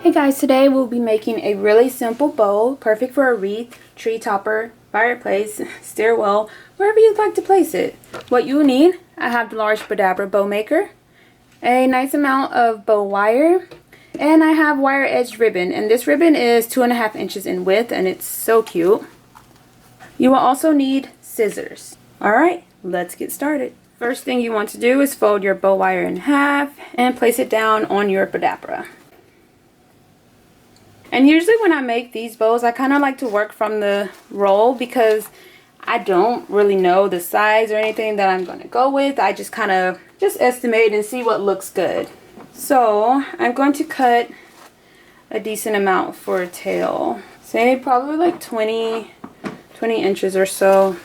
Hey guys, today we'll be making a really simple bow, perfect for a wreath, tree topper, fireplace, stairwell, wherever you'd like to place it. What you need, I have the large Badabra bow maker, a nice amount of bow wire, and I have wire edge ribbon, and this ribbon is 2.5 inches in width and it's so cute. You will also need scissors. Alright, let's get started. First thing you want to do is fold your bow wire in half and place it down on your Badabra. And usually when I make these bows, I kind of like to work from the roll because I don't really know the size or anything that I'm going to go with. I just kind of estimate and see what looks good. So I'm going to cut a decent amount for a tail. Say probably like 20 inches or so.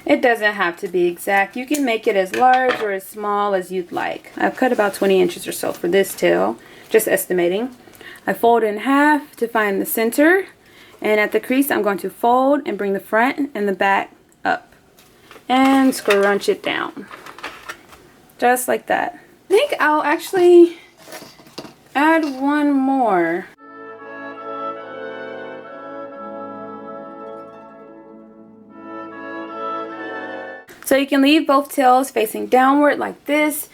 It doesn't have to be exact. You can make it as large or as small as you'd like. I've cut about 20 inches or so for this tail, just estimating. I fold in half to find the center, and at the crease I'm going to fold and bring the front and the back up and scrunch it down just like that. I think I'll actually add one more. So you can leave both tails facing downward like this,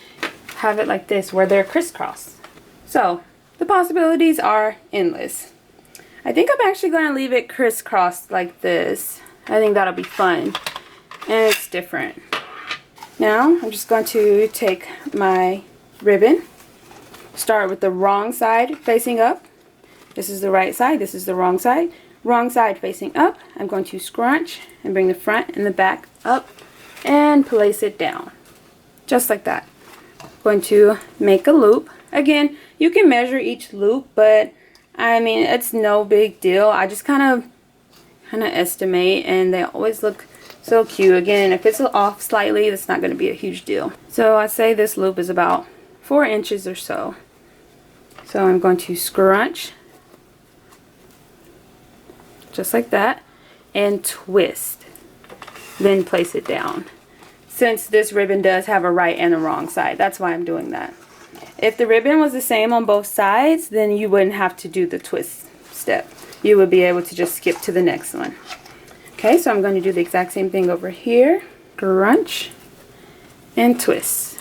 have it like this where they're crisscross. So the possibilities are endless. I think I'm actually going to leave it crisscrossed like this. I think that'll be fun and it's different. Now I'm just going to take my ribbon, start with the wrong side facing up. This is the right side, this is the wrong side. Wrong side facing up. I'm going to scrunch and bring the front and the back up and place it down just like that. I'm going to make a loop. Again, you can measure each loop, but I mean it's no big deal. I just kind of estimate, and they always look so cute. Again, if it's off slightly, that's not going to be a huge deal. So I say this loop is about 4 inches or so. So I'm going to scrunch just like that and twist, then place it down. Since this ribbon does have a right and a wrong side, that's why I'm doing that. If the ribbon was the same on both sides, then you wouldn't have to do the twist step. You would be able to just skip to the next one. Okay, so I'm going to do the exact same thing over here. Crunch and twist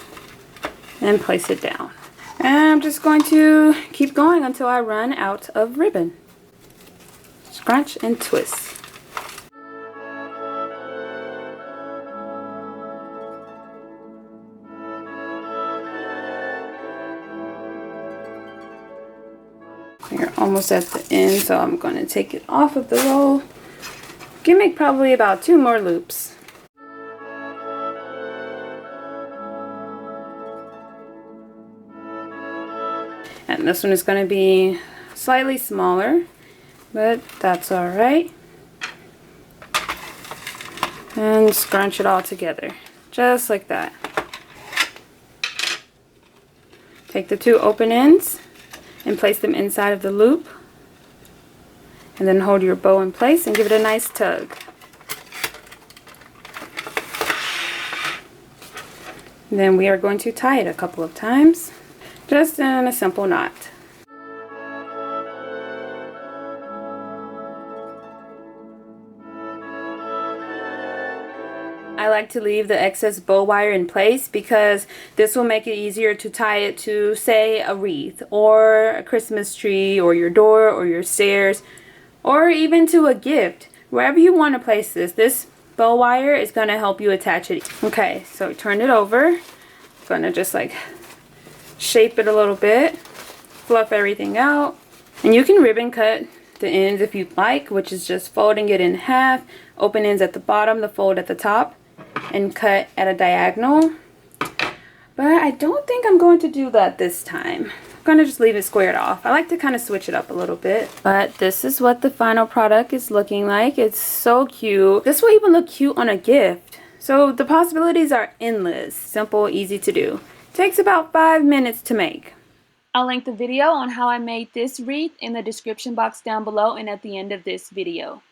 and place it down. And I'm just going to keep going until I run out of ribbon. Scrunch and twist. We're almost at the end, so I'm going to take it off of the roll. You can make probably about 2 more loops. And this one is going to be slightly smaller, but that's alright. And scrunch it all together, just like that. Take the 2 open ends and place them inside of the loop, and then hold your bow in place and give it a nice tug. And then we are going to tie it a couple of times, just in a simple knot. I like to leave the excess bow wire in place because this will make it easier to tie it to, say, a wreath or a Christmas tree or your door or your stairs or even to a gift. Wherever you want to place this bow wire is going to help you attach it. Okay, so turn it over. I'm going to just like shape it a little bit, fluff everything out, and you can ribbon cut the ends if you'd like, which is just folding it in half, open ends at the bottom, the fold at the top, and cut at a diagonal. But I don't think I'm going to do that this time. I'm going to just leave it squared off. I like to kind of switch it up a little bit. But this is what the final product is looking like. It's so cute. This will even look cute on a gift. So the possibilities are endless. Simple, easy to do. Takes about 5 minutes to make. I'll link the video on how I made this wreath in the description box down below and at the end of this video.